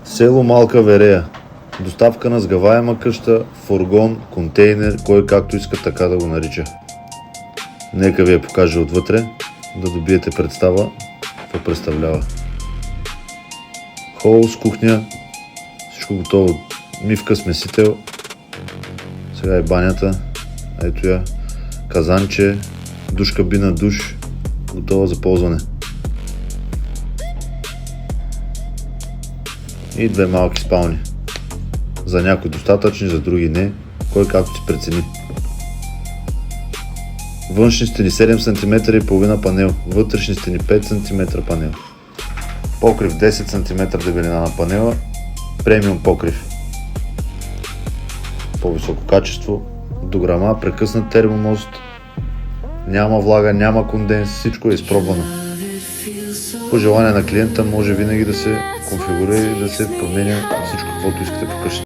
Село Малка Верея. Доставка на сгъваема къща, фургон, контейнер, кой както иска така да го нарича. Нека ви я покажа отвътре, да добиете представа какво представлява. Хол с кухня, всичко готово. Мивка, смесител. Сега е банята. Ето я. Казанче, душ кабина, душ. Готова за ползване. И две малки спални. За някои достатъчни, за други не. Кой както си прецени. Външни стени 7 см и половина панел. Вътрешни стени 5 см панел. Покрив 10 см дебелина на панела. Премиум покрив. По-високо качество. Дограма, прекъснат термомост. Няма влага, няма конденс. Всичко е изпробвано. По желание на клиента може винаги да се конфигурира и да се променя всичко, каквото искате по къщата.